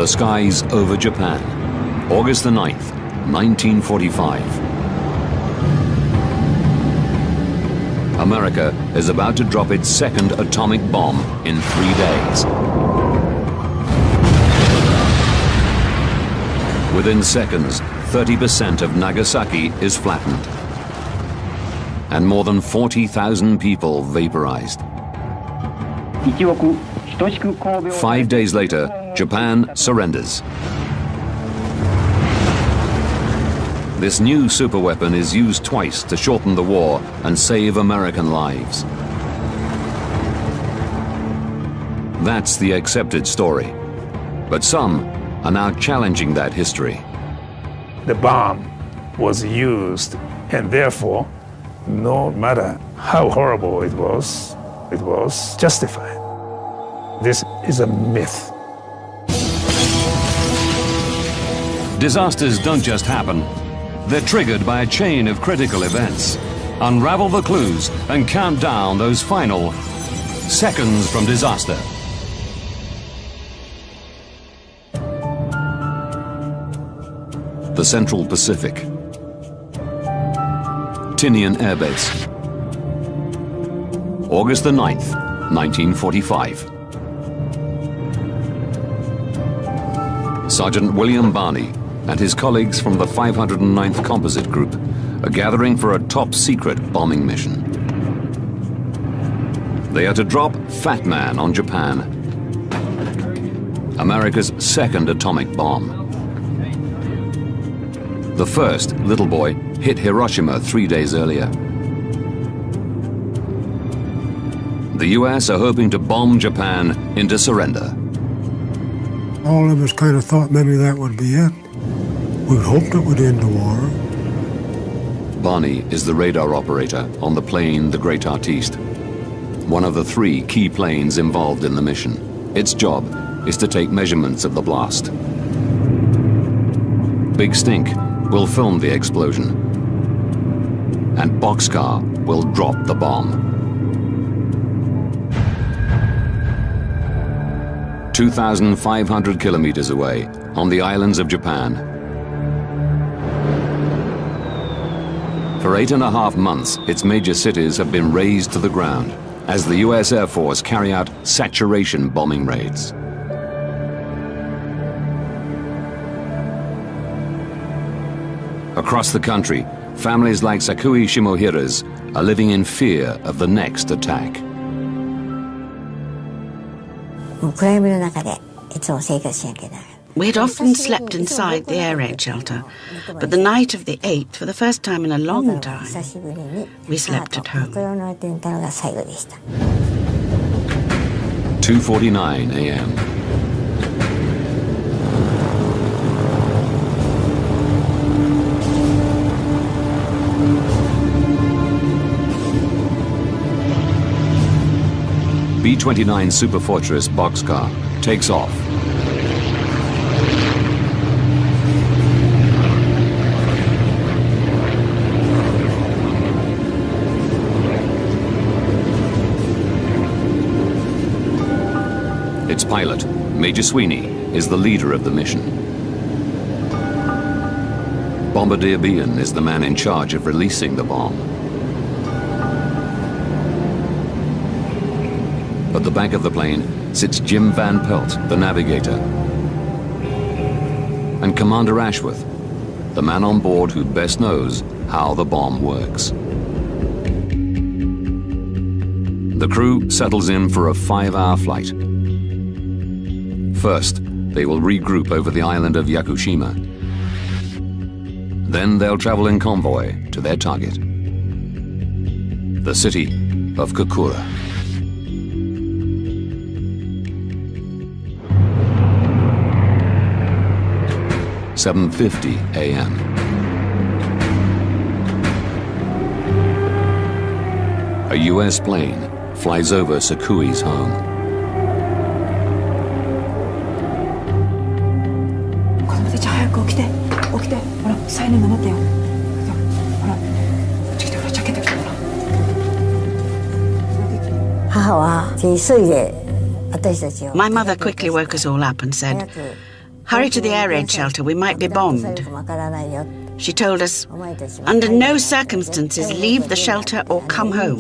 The skies over Japan, August the 9th, 1945. America is about to drop its second atomic bomb in 3 days. Within seconds, 30% of Nagasaki is flattened, and more than 40,000 people vaporized. 5 days later, Japan surrenders. This new superweapon is used twice to shorten the war and save American lives. That's the accepted story. But some are now challenging that history. The bomb was used, and therefore, no matter how horrible it was justified. This is a myth. Disasters don't just happen. They're triggered by a chain of critical events. Unravel the clues and count down those final seconds from disaster. The Central Pacific. Tinian Air Base. August the 9th, 1945. Sergeant William Barney and his colleagues from the 509th Composite Group are gathering for a top-secret bombing mission. They are to drop Fat Man on Japan, America's second atomic bomb. The first, Little Boy, hit Hiroshima 3 days earlier. The US are hoping to bomb Japan into surrender. All of us kind of thought maybe that would be it. We hoped it would end the war. Barney is the radar operator on the plane the Great Artiste, one of the 3 key planes involved in the mission. Its job is to take measurements of the blast. Big Stink will film the explosion, and Boxcar will drop the bomb. 2,500 kilometers away, on the islands of Japan. For 8.5 months, its major cities have been razed to the ground as the US Air Force carry out saturation bombing raids. Across the country, families like Sakui Shimohira's are living in fear of the next attack. We had often slept inside the air raid shelter, but the night of the 8th, for the first time in a long time, we slept at home. 2:49 a.m. B-29 Superfortress Boxcar takes off. Its pilot, Major Sweeney, is the leader of the mission. Bombardier Bean is the man in charge of releasing the bomb. At the back of the plane sits Jim Van Pelt, the navigator, and Commander Ashworth, the man on board who best knows how the bomb works. The crew settles in for a 5-hour flight. First, they will regroup over the island of Yakushima. Then they'll travel in convoy to their target, the city of Kokura. 7:50 a.m. A U.S. plane flies over Sakui's home. My mother quickly woke us all up and said, Hurry to the air raid shelter, we might be bombed. She told us, under no circumstances leave the shelter or come home.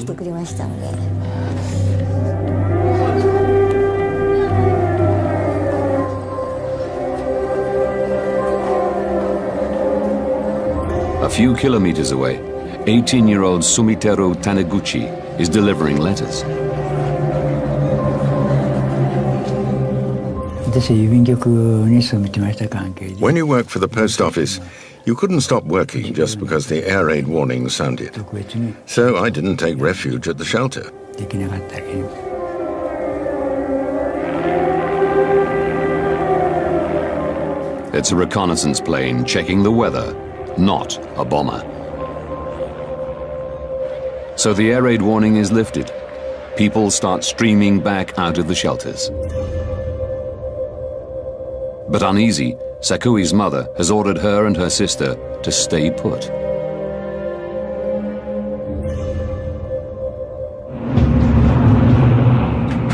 A few kilometers away, 18-year-old Sumiteru Taniguchi is delivering letters. When you work for the post office, you couldn't stop working just because the air raid warning sounded. So I didn't take refuge at the shelter. It's a reconnaissance plane checking the weather, not a bomber. So the air raid warning is lifted. People start streaming back out of the shelters. But uneasy, Sakui's mother has ordered her and her sister to stay put.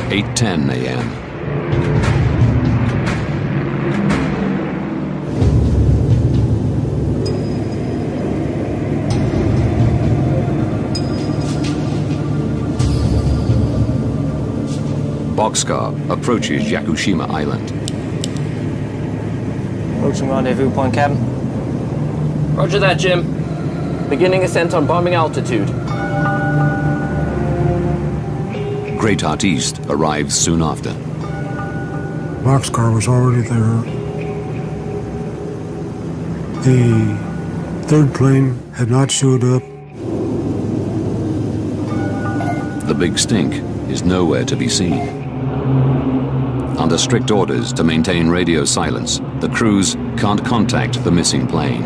"8:10 a.m. Boxcar approaches Yakushima Island. Approaching rendezvous point, Captain. Roger that, Jim. Beginning ascent on bombing altitude. Great Heart East arrives soon after. Boxcar was already there. The third plane had not showed up. The Big Stink is nowhere to be seen. Under strict orders to maintain radio silence, the crews can't contact the missing plane.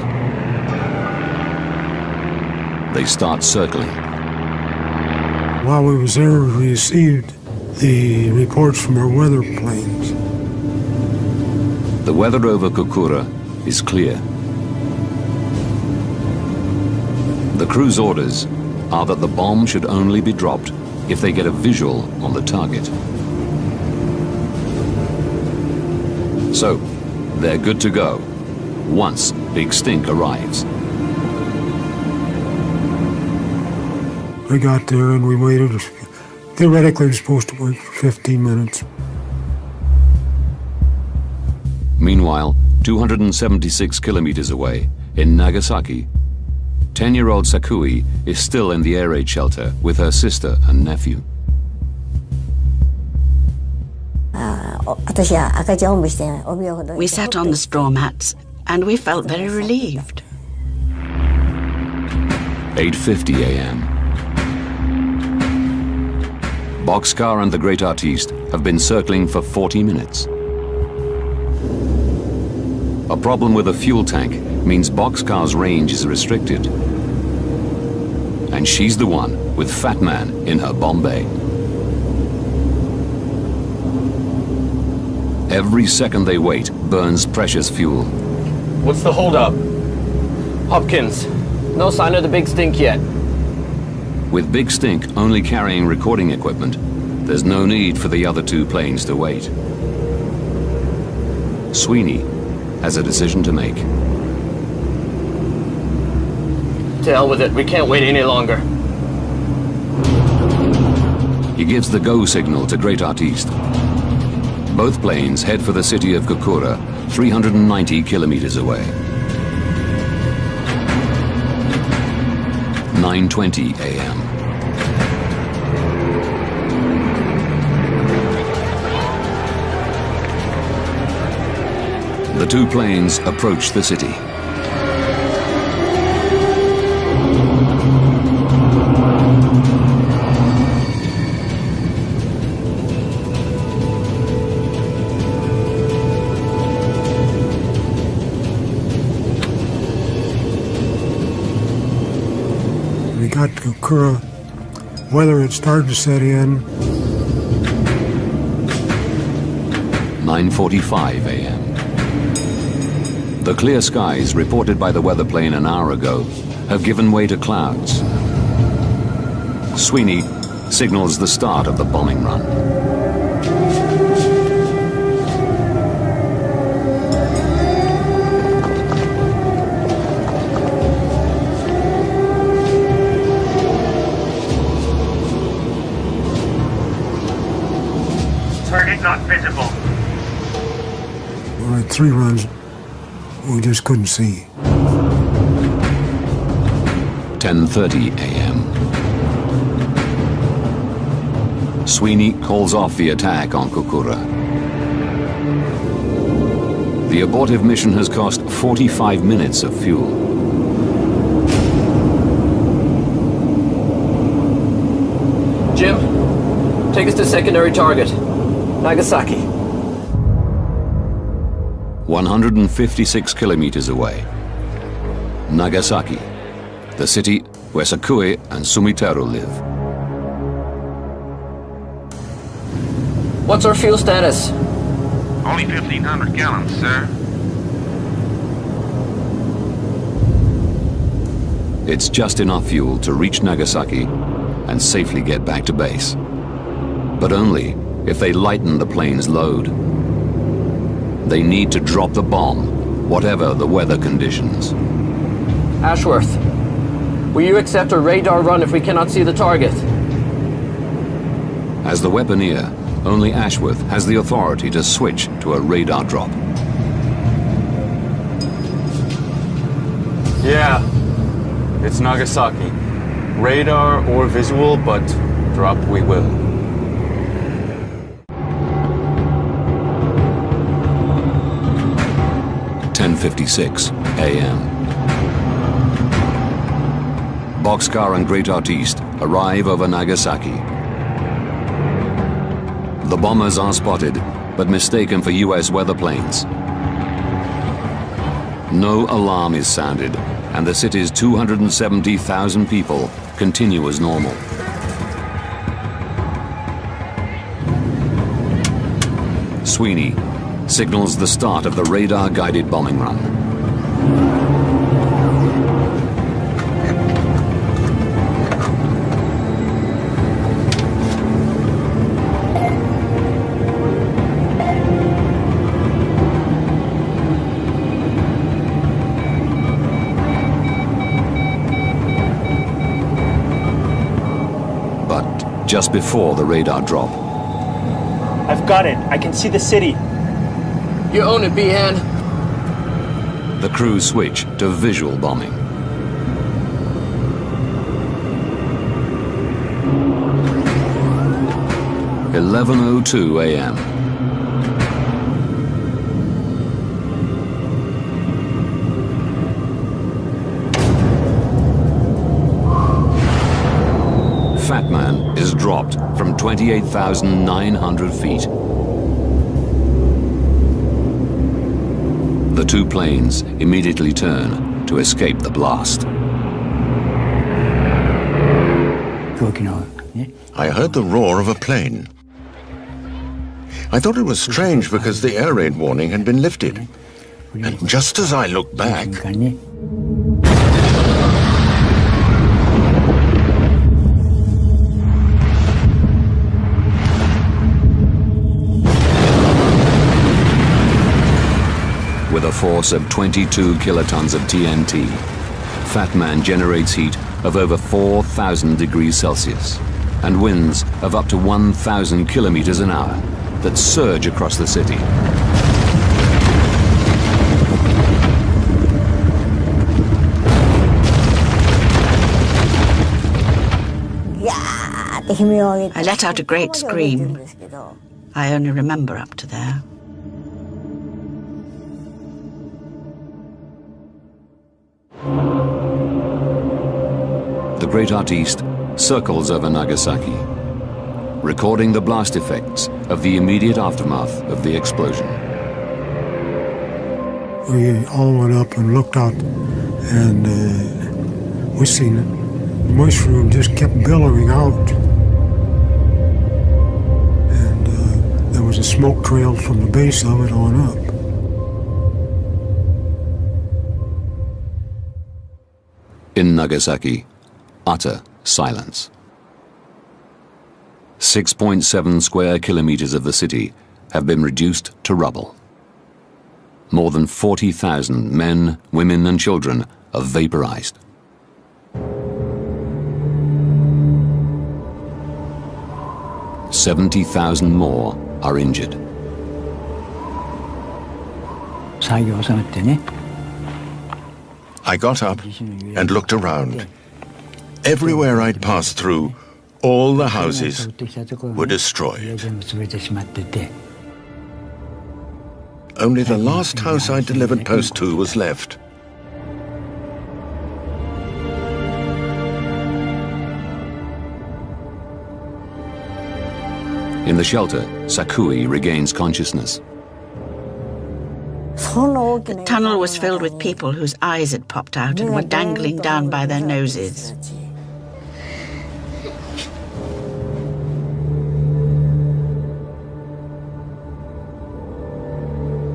They start circling. While we was there, we received the reports from our weather planes. The weather over Kokura is clear. The crew's orders are that the bomb should only be dropped if they get a visual on the target. So, they're good to go once Big Stink arrives. We got there and we waited. Theoretically, we were supposed to wait for 15 minutes. Meanwhile, 276 kilometers away, in Nagasaki, 10-year-old Sakui is still in the air raid shelter with her sister and nephew. We sat on the straw mats and we felt very relieved. 8:50 a.m. Boxcar and the Great Artiste have been circling for 40 minutes. A problem with a fuel tank means Boxcar's range is restricted. And she's the one with Fat Man in her bomb bay. Every second they wait burns precious fuel. What's the holdup? Hopkins, no sign of the Big Stink yet. With Big Stink only carrying recording equipment, there's no need for the other two planes to wait. Sweeney has a decision to make. To hell with it, we can't wait any longer. He gives the go signal to Great Artiste. Both planes head for the city of Kokura, 390 kilometers away. 9:20 a.m. The two planes approach the city. We got to Kokura. Weather had started to set in. 9:45 a.m. The clear skies reported by the weather plane an hour ago have given way to clouds. Sweeney signals the start of the bombing run. Target not visible. We had 3 runs we just couldn't see. 10:30 a.m. Sweeney calls off the attack on Kokura. The abortive mission has cost 45 minutes of fuel. Jim, take us to secondary target, Nagasaki. 156 kilometers away. Nagasaki, the city where Sakue and Sumiteru live. What's our fuel status? Only 1,500 gallons, sir. It's just enough fuel to reach Nagasaki and safely get back to base. But only if they lighten the plane's load. They need to drop the bomb, whatever the weather conditions. Ashworth, will you accept a radar run if we cannot see the target? As the weaponeer, only Ashworth has the authority to switch to a radar drop. Yeah, it's Nagasaki. Radar or visual, but drop we will. .56 a.m. Boxcar and Great Artiste arrive over Nagasaki. The bombers are spotted, but mistaken for US weather planes. No alarm is sounded, and the city's 270,000 people continue as normal. Sweeney signals the start of the radar-guided bombing run. But just before the radar drop, I've got it. I can see the city. You own it, Behan. the crew switch to visual bombing. .11:02 a.m. Fat Man is dropped from 28,900 feet. The two planes immediately turn to escape the blast. I heard the roar of a plane. I thought it was strange because the air raid warning had been lifted. And just as I looked back, with a force of 22 kilotons of TNT, Fat Man generates heat of over 4,000 degrees Celsius and winds of up to 1,000 kilometers an hour that surge across the city. I let out a great scream. I only remember up to there. The Great Artiste circles over Nagasaki, recording the blast effects of the immediate aftermath of the explosion. We all went up and looked out, and we seen it. The mushroom just kept billowing out. And there was a smoke trail from the base of it on up. In Nagasaki, utter silence. 6.7 square kilometers of the city have been reduced to rubble. More than 40,000 men, women, and children are vaporized. .70,000 more are injured. I got up and looked around. Everywhere I'd passed through, all the houses were destroyed. Only the last house I delivered post to was left. In the shelter, Sakui regains consciousness. The tunnel was filled with people whose eyes had popped out and were dangling down by their noses.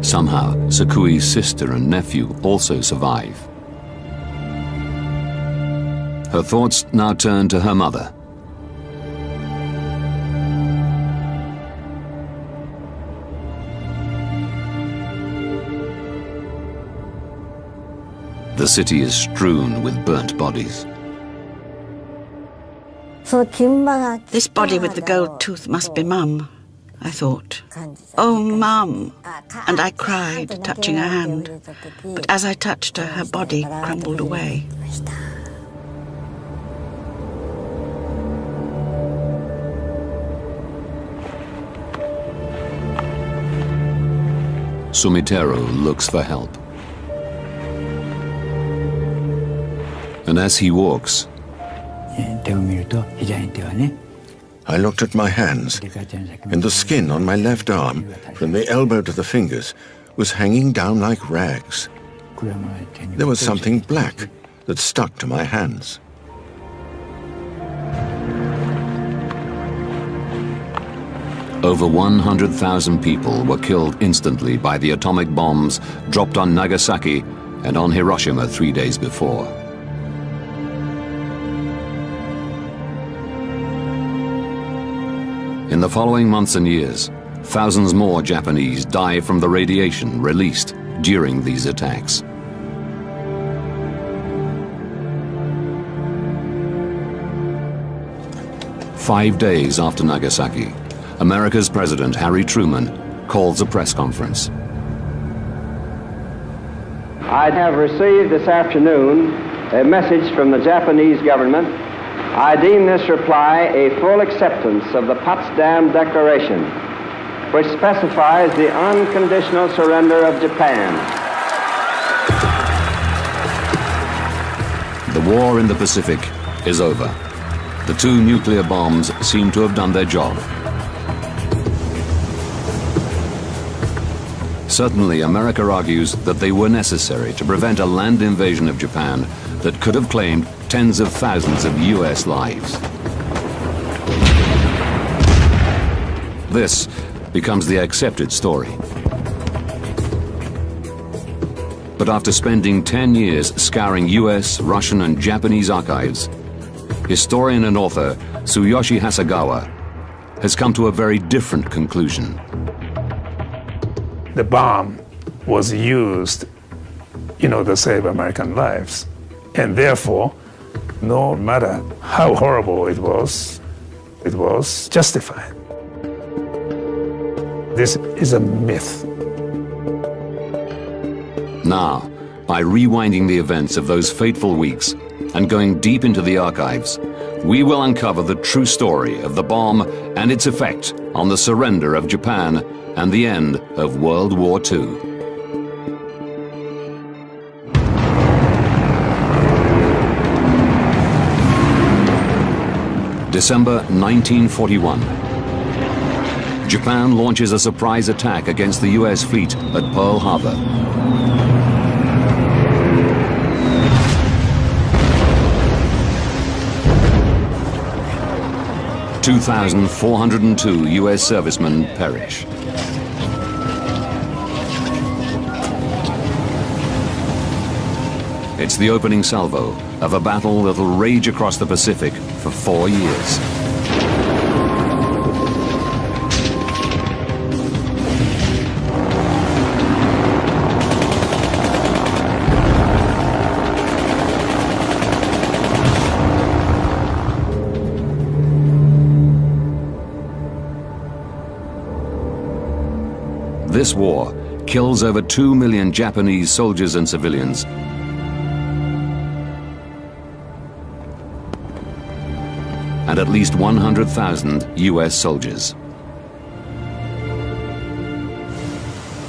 Somehow, Sakui's sister and nephew also survive. Her thoughts now turn to her mother. The city is strewn with burnt bodies. This body with the gold tooth must be Mum, I thought. Oh, Mum! And I cried, touching her hand. But as I touched her, her body crumbled away. Sumitero looks for help. And as he walks, I looked at my hands, and the skin on my left arm, from the elbow to the fingers, was hanging down like rags. There was something black that stuck to my hands. over 100,000 people were killed instantly by the atomic bombs dropped on Nagasaki and on Hiroshima 3 days before. In the following months and years, thousands more Japanese die from the radiation released during these attacks. Five days after Nagasaki, America's President Harry Truman calls a press conference. I have received this afternoon a message from the Japanese government. I deem this reply a full acceptance of the Potsdam Declaration, which specifies the unconditional surrender of Japan. The war in the Pacific is over. The two nuclear bombs seem to have done their job. Certainly, America argues that they were necessary to prevent a land invasion of Japan that could have claimed tens of thousands of US lives. This becomes the accepted story. But after spending 10 years scouring US, Russian, and Japanese archives, historian and author Tsuyoshi Hasegawa has come to a very different conclusion. The bomb was used, to save American lives. And therefore, no matter how horrible it was justified. This is a myth. Now, by rewinding the events of those fateful weeks and going deep into the archives, we will uncover the true story of the bomb and its effect on the surrender of Japan and the end of World War II. December 1941. Japan launches a surprise attack against the US fleet at Pearl Harbor. (2,402) US servicemen perish. It's the opening salvo of a battle that'll rage across the Pacific for 4 years. this war kills over 2 million Japanese soldiers and civilians, and at least 100,000 US soldiers.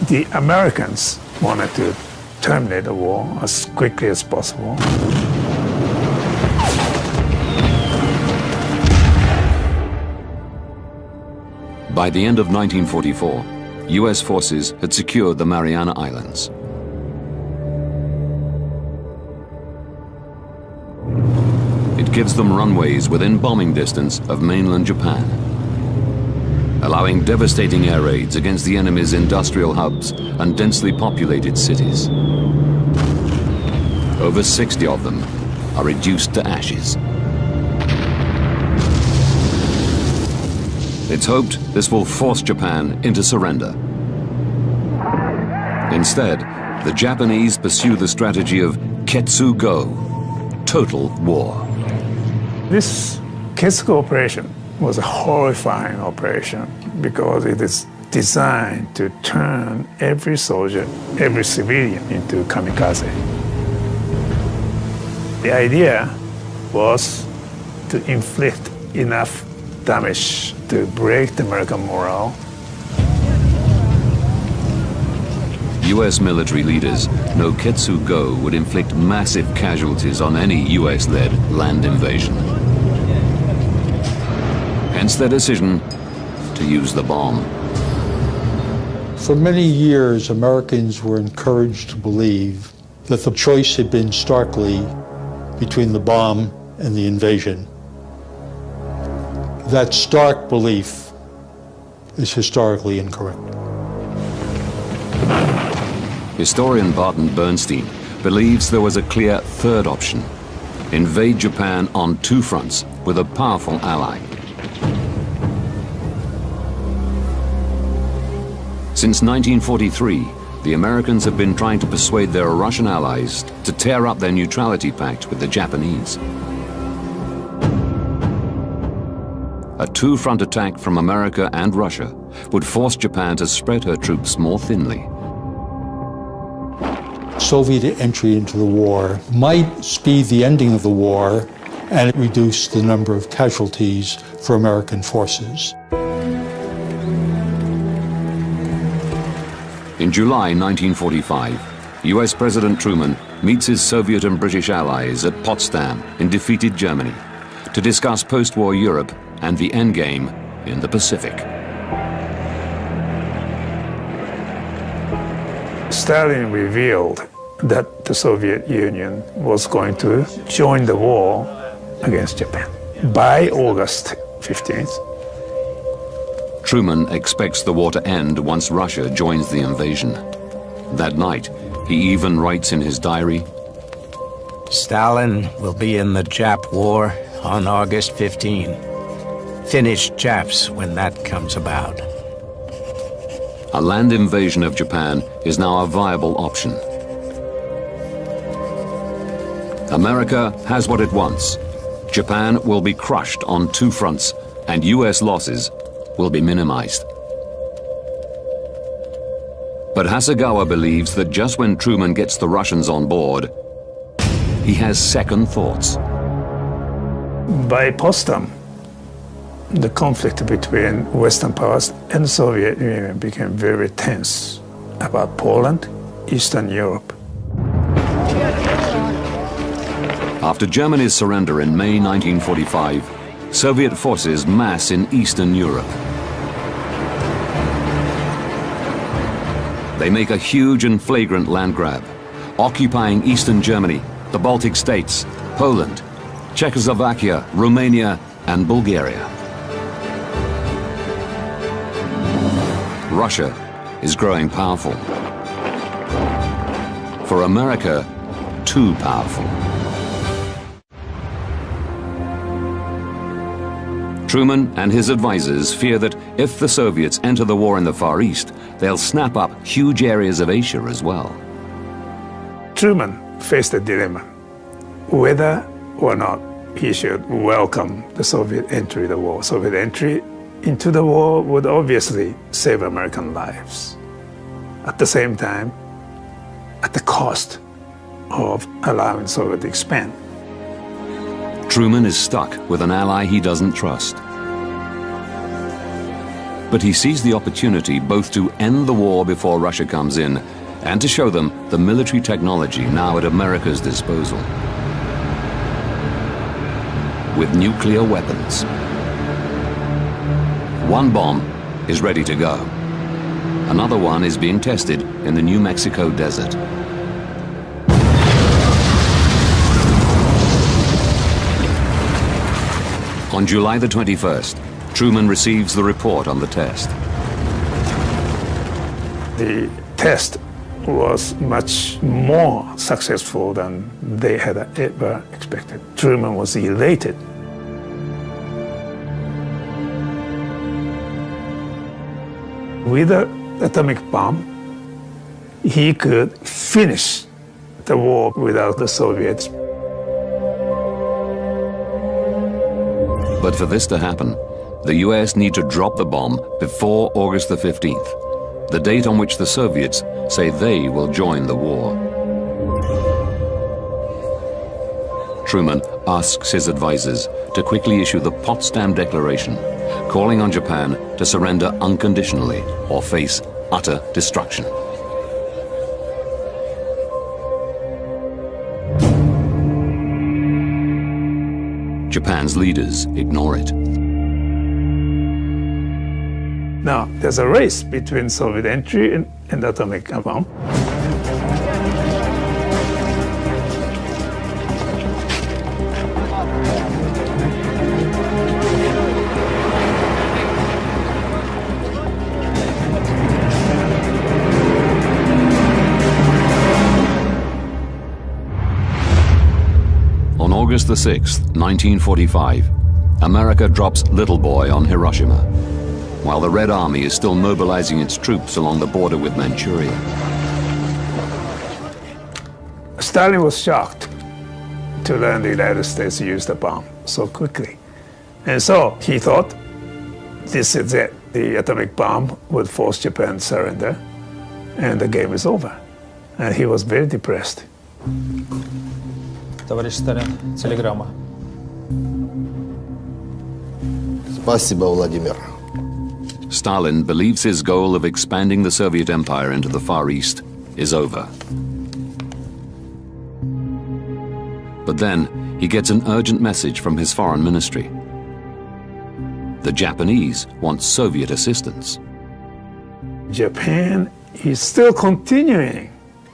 The Americans wanted to terminate the war as quickly as possible. By the end of 1944, US forces had secured the Mariana Islands. It gives them runways within bombing distance of mainland Japan, allowing devastating air raids against the enemy's industrial hubs and densely populated cities. Over 60 of them are reduced to ashes. It's hoped this will force Japan into surrender. Instead, the Japanese pursue the strategy of Ketsu-go, total war. This Ketsu-go operation was a horrifying operation because it is designed to turn every soldier, every civilian into kamikaze. The idea was to inflict enough damage to break the American morale. US military leaders know Ketsu-go would inflict massive casualties on any US-led land invasion. Hence their decision to use the bomb. For many years, Americans were encouraged to believe that the choice had been starkly between the bomb and the invasion. That stark belief is historically incorrect. Historian Barton Bernstein believes there was a clear third option: invade Japan on two fronts with a powerful ally. Since 1943, the Americans have been trying to persuade their Russian allies to tear up their neutrality pact with the Japanese. A two-front attack from America and Russia would force Japan to spread her troops more thinly. Soviet entry into the war might speed the ending of the war and reduce the number of casualties for American forces. In July 1945, US President Truman meets his Soviet and British allies at Potsdam in defeated Germany to discuss post-war Europe and the endgame in the Pacific. Stalin revealed that the Soviet Union was going to join the war against Japan by August 15th. Truman expects the war to end once Russia joins the invasion. That night, he even writes in his diary, "Stalin will be in the Jap war on August 15. Finish Japs when that comes about." A land invasion of Japan is now a viable option. America has what it wants. Japan will be crushed on two fronts, and US losses will be minimized. But Hasegawa believes that just when Truman gets the Russians on board, he has second thoughts. By Potsdam, the conflict between Western powers and the Soviet Union became very tense about Poland, Eastern Europe. After Germany's surrender in May 1945, Soviet forces mass in Eastern Europe. They make a huge and flagrant land grab, occupying Eastern Germany, the Baltic states, Poland, Czechoslovakia, Romania, and Bulgaria. Russia is growing powerful. For America, too powerful. Truman and his advisors fear that if the Soviets enter the war in the Far East, they'll snap up huge areas of Asia as well. Truman faced a dilemma, whether or not he should welcome the Soviet entry in the war. Soviet entry into the war would obviously save American lives. at the same time, at the cost of allowing Soviet to expand. Truman is stuck with an ally he doesn't trust. But he sees the opportunity both to end the war before Russia comes in and to show them the military technology now at America's disposal. With nuclear weapons. One bomb is ready to go. Another one is being tested in the New Mexico desert. On July the 21st, Truman receives the report on the test. The test was much more successful than they had ever expected. Truman was elated. With an atomic bomb, he could finish the war without the Soviets. But for this to happen, the US need to drop the bomb before August the 15th, the date on which the Soviets say they will join the war. Truman asks his advisors to quickly issue the Potsdam Declaration, calling on Japan to surrender unconditionally or face utter destruction. Japan's leaders ignore it. Now, there's a race between Soviet entry and atomic bomb. On August the 6th, 1945, America drops Little Boy on Hiroshima, while the Red Army is still mobilizing its troops along the border with Manchuria. Stalin was shocked to learn the United States used the bomb so quickly. And so he thought, this is it. The atomic bomb would force Japan to surrender, and the game is over. And he was very depressed. Товарищ Сталин, телеграмма. Спасибо, Владимир. Stalin believes his goal of expanding the Soviet Empire into the Far East is over. But then he gets an urgent message from his foreign ministry. The Japanese want Soviet assistance. Japan is still continuing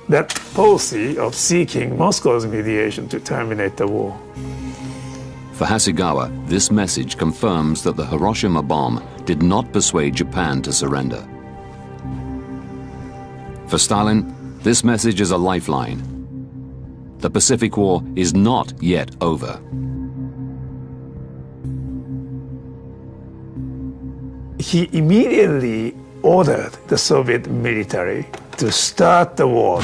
that policy of seeking Moscow's mediation to terminate the war. For Hasegawa, this message confirms that the Hiroshima bomb did not persuade Japan to surrender. For Stalin, this message is a lifeline. The Pacific War is not yet over. He immediately ordered the Soviet military to start the war.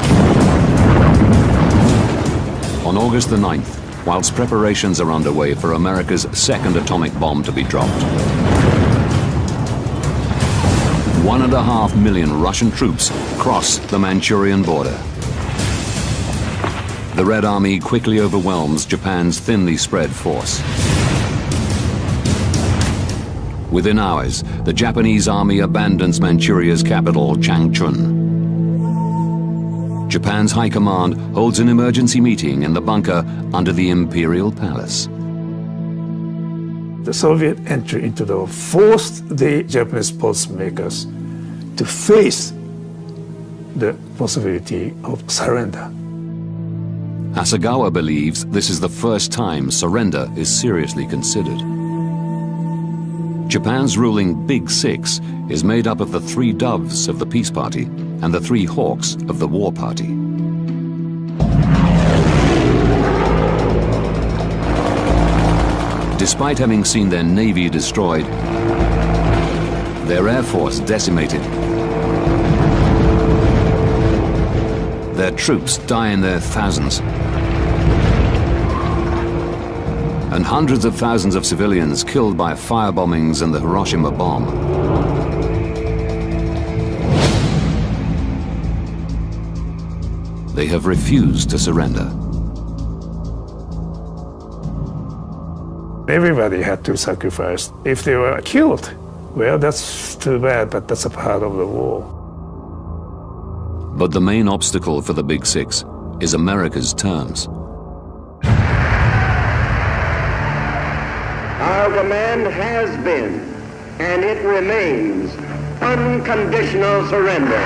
On August the 9th, whilst preparations are underway for America's second atomic bomb to be dropped, 1.5 million Russian troops cross the Manchurian border. The Red Army quickly overwhelms Japan's thinly spread force. Within hours, the Japanese army abandons Manchuria's capital, Changchun. Japan's high command holds an emergency meeting in the bunker under the Imperial Palace. The Soviet entry into the war forced the Japanese policymakers to face the possibility of surrender. Hasegawa believes this is the first time surrender is seriously considered. Japan's ruling Big Six is made up of the 3 doves of the Peace Party and the 3 hawks of the War Party. Despite having seen their navy destroyed, their air force decimated, their troops die in their thousands, and hundreds of thousands of civilians killed by firebombings and the Hiroshima bomb. they have refused to surrender. Everybody had to sacrifice. If they were killed, well, that's too bad, but that's a part of the war. But the main obstacle for the Big Six is America's terms. Our demand has been, and it remains, unconditional surrender.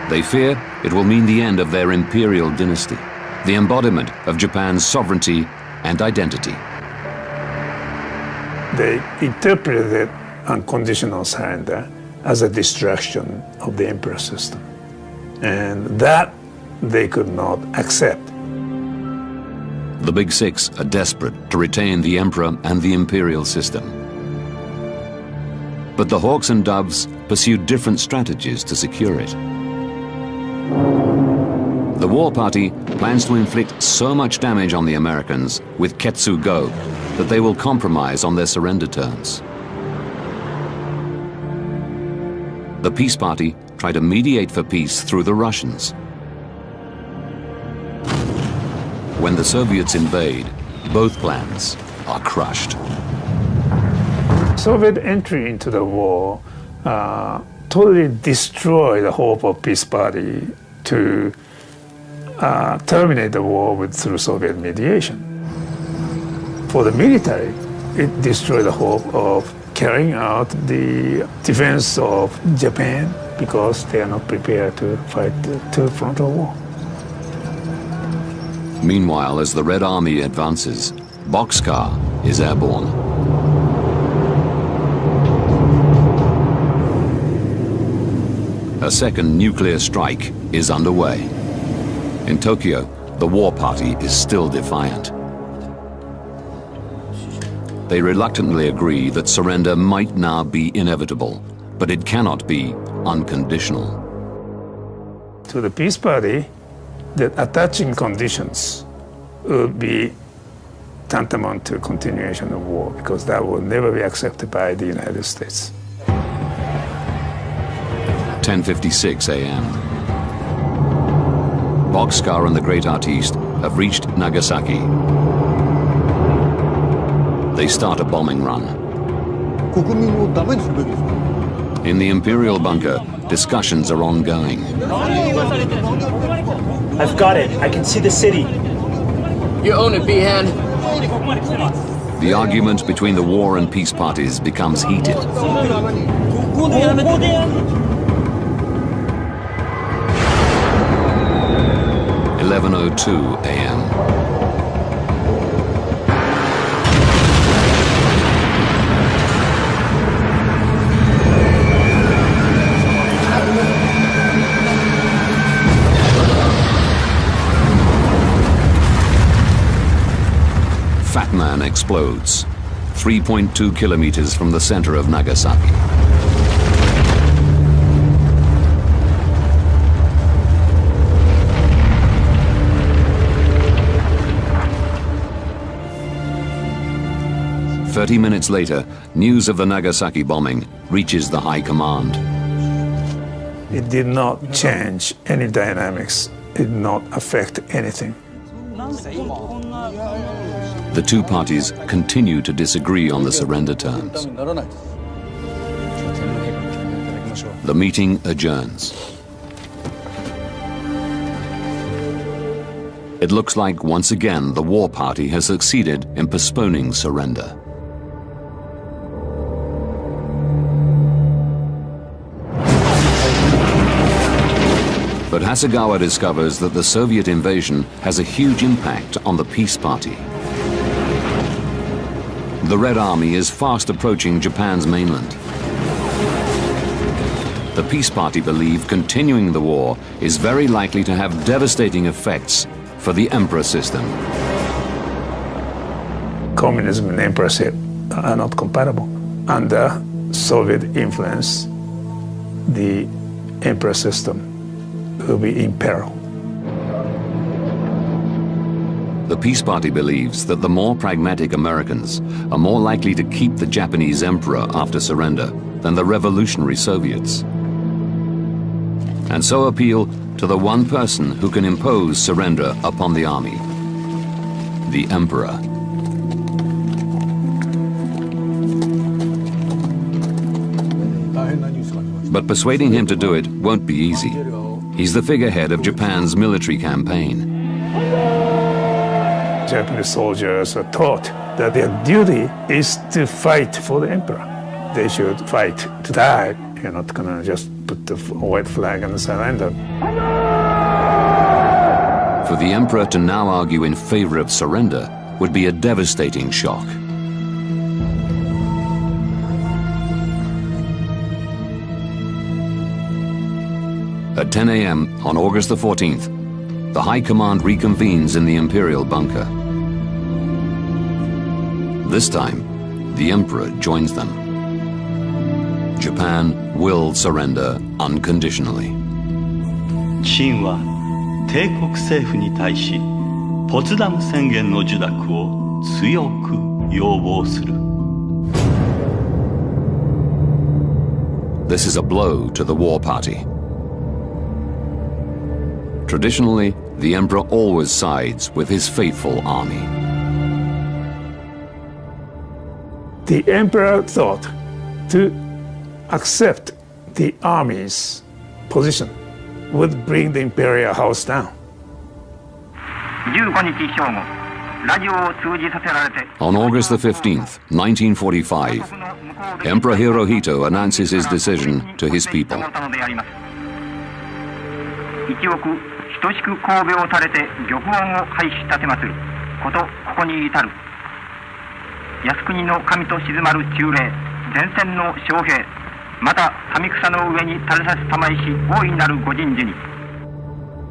They fear it will mean the end of their imperial dynasty, the embodiment of Japan's sovereignty and identity. They interpreted unconditional surrender as a destruction of the emperor system, and that they could not accept. The Big Six are desperate to retain the emperor and the imperial system. But the Hawks and Doves pursued different strategies to secure it. The war party plans to inflict so much damage on the Americans with Ketsu-go that they will compromise on their surrender terms. The Peace Party try to mediate for peace through the Russians. When the Soviets invade, both plans are crushed. Soviet entry into the war totally destroyed the hope of Peace Party to terminate the war through Soviet mediation. For the military, it destroyed the hope of carrying out the defense of Japan because they are not prepared to fight the Third Frontal War. Meanwhile, as the Red Army advances, Boxcar is airborne. A second nuclear strike is underway. In Tokyo, the war party is still defiant. They reluctantly agree that surrender might now be inevitable, but it cannot be unconditional. To the Peace Party, the attaching conditions would be tantamount to continuation of war, because that will never be accepted by the United States. 10:56 a.m. Boxcar and the Great Artiste have reached Nagasaki. They start a bombing run. In the Imperial bunker, discussions are ongoing. I've got it. I can see the city. You own it, B-Hand. The argument between the war and peace parties becomes heated. 11:02 a.m. Fat Man explodes, 3.2 kilometers from the center of Nagasaki. "30 minutes later, news of the Nagasaki bombing reaches the high command. It did not change any dynamics. It did not affect anything. The two parties continue to disagree on the surrender terms. The meeting adjourns. It looks like once again the war party has succeeded in postponing surrender. But Hasegawa discovers that the Soviet invasion has a huge impact on the Peace Party. The Red Army is fast approaching Japan's mainland. The Peace Party believe continuing the war is very likely to have devastating effects for the emperor system. Communism and emperorship are not compatible. Under Soviet influence, the emperor system will be in peril. The Peace Party believes that the more pragmatic Americans are more likely to keep the Japanese emperor after surrender than the revolutionary Soviets, and so appeal to the one person who can impose surrender upon the army, the emperor. But persuading him to do it won't be easy. He's the figurehead of Japan's military campaign. Japanese soldiers are taught that their duty is to fight for the emperor. They should fight to die. You're not going to just put the white flag and surrender. For the emperor to now argue in favor of surrender would be a devastating shock. At 10 a.m. on August the 14th, the High Command reconvenes in the Imperial bunker. This time, the Emperor joins them. Japan will surrender unconditionally. 清は帝国政府に対しポツダム宣言の受諾を強く要望する。This is a blow to the war party. Traditionally, the emperor always sides with his faithful army. The emperor thought to accept the army's position would bring the imperial house down. On August the 15th, 1945, Emperor Hirohito announces his decision to his people.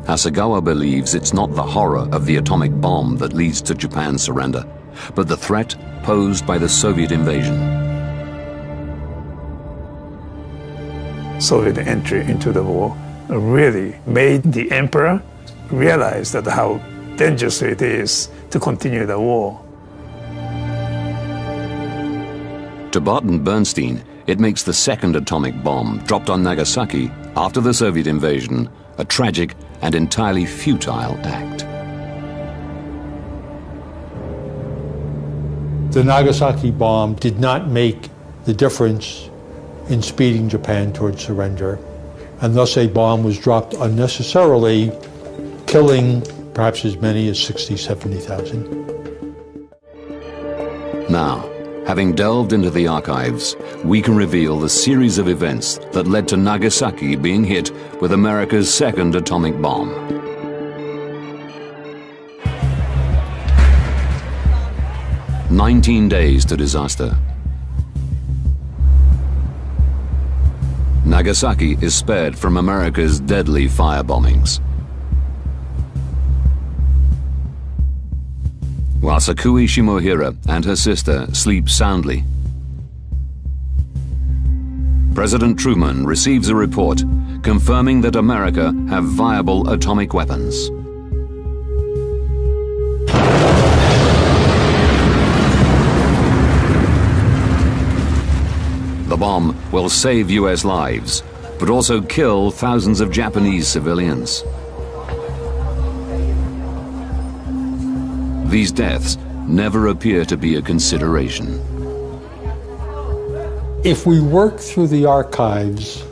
Hasegawa believes it's not the horror of the atomic bomb that leads to Japan's surrender, but the threat posed by the Soviet invasion. Soviet entry into the war really made the emperor realize that how dangerous it is to continue the war. To Barton Bernstein, it makes the second atomic bomb dropped on Nagasaki after the Soviet invasion a tragic and entirely futile act. The Nagasaki bomb did not make the difference in speeding Japan towards surrender, and thus a bomb was dropped unnecessarily, killing perhaps as many as 60,000, 70,000. Now, having delved into the archives, we can reveal the series of events that led to Nagasaki being hit with America's second atomic bomb. "19 days to disaster. Nagasaki is spared from America's deadly firebombings. While Sakui Shimohira and her sister sleep soundly, President Truman receives a report confirming that America have viable atomic weapons. The bomb will save US lives, but also kill thousands of Japanese civilians. These deaths never appear to be a consideration. If we work through the archives,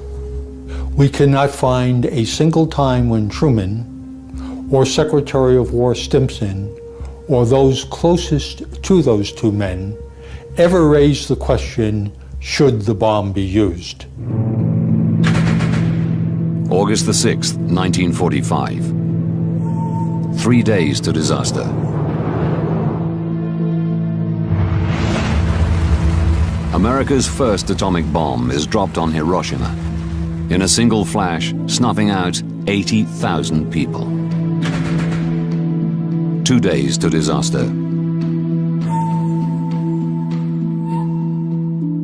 we cannot find a single time when Truman or Secretary of War Stimson or those closest to those two men ever raised the question, should the bomb be used? August the 6th, 1945. 3 days to disaster. America's first atomic bomb is dropped on Hiroshima, in a single flash, snuffing out 80,000 people. 2 days to disaster.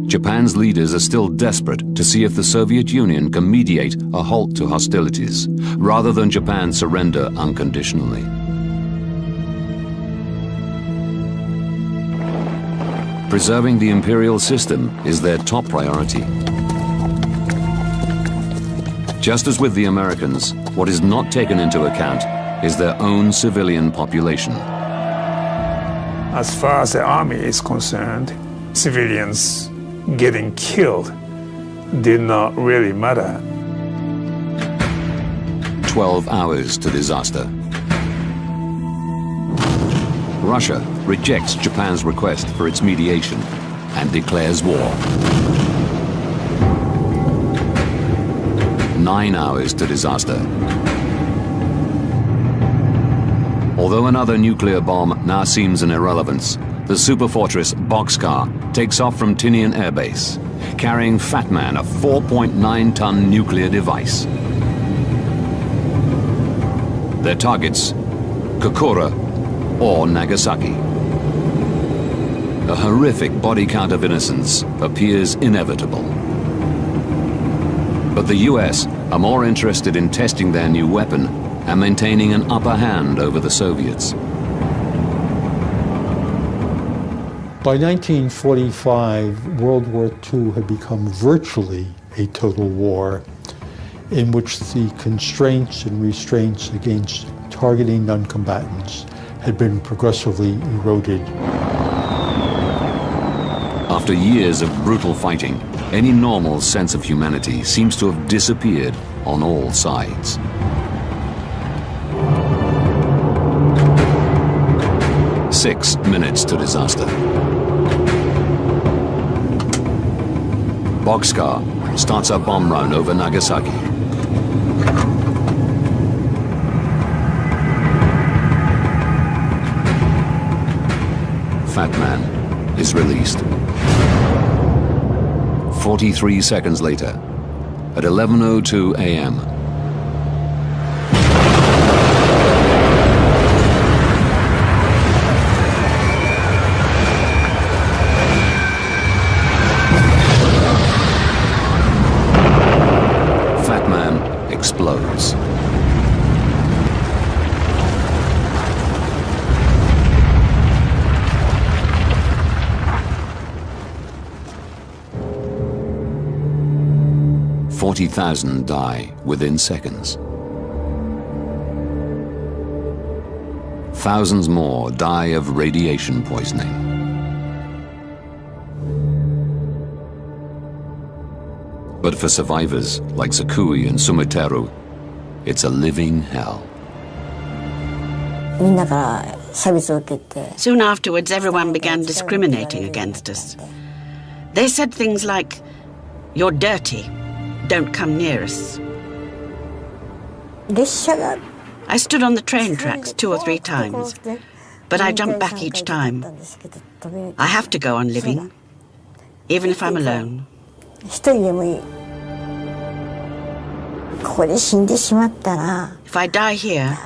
Japan's leaders are still desperate to see if the Soviet Union can mediate a halt to hostilities, rather than Japan surrender unconditionally. Preserving the imperial system is their top priority. Just as with the Americans, what is not taken into account is their own civilian population. As far as the army is concerned, civilians getting killed did not really matter. 12 hours to disaster. Russia rejects Japan's request for its mediation and declares war. 9 hours to disaster. Although another nuclear bomb now seems an irrelevance, the superfortress Boxcar takes off from Tinian Air Base, carrying Fat Man, a 4.9-ton nuclear device. Their targets, Kokura or Nagasaki. A horrific body count of innocents appears inevitable. But the US are more interested in testing their new weapon and maintaining an upper hand over the Soviets. By 1945, World War II had become virtually a total war in which the constraints and restraints against targeting non-combatants had been progressively eroded. After years of brutal fighting, any normal sense of humanity seems to have disappeared on all sides. Six minutes to disaster. Boxcar starts a bomb run over Nagasaki. Fat Man is released. 43 seconds later, at 11:02 a.m., Fat Man explodes. "40,000 die within seconds. Thousands more die of radiation poisoning. But for survivors like Zakui and Sumiteru, it's a living hell. Soon afterwards, everyone began discriminating against us. They said things like, "You're dirty. Don't come near us." I stood on the train tracks 2 or 3 times, but I jumped back each time. I have to go on living, even if I'm alone. If I die here,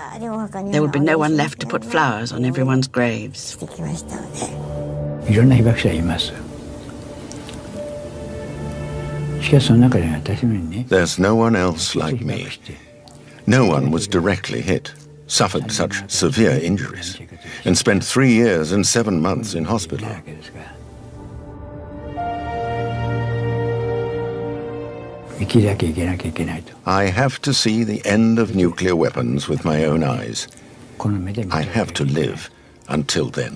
there would be no one left to put flowers on everyone's graves. There's no one else like me. No one was directly hit, suffered such severe injuries, and spent 3 years and 7 months in hospital. I have to see the end of nuclear weapons with my own eyes. I have to live until then.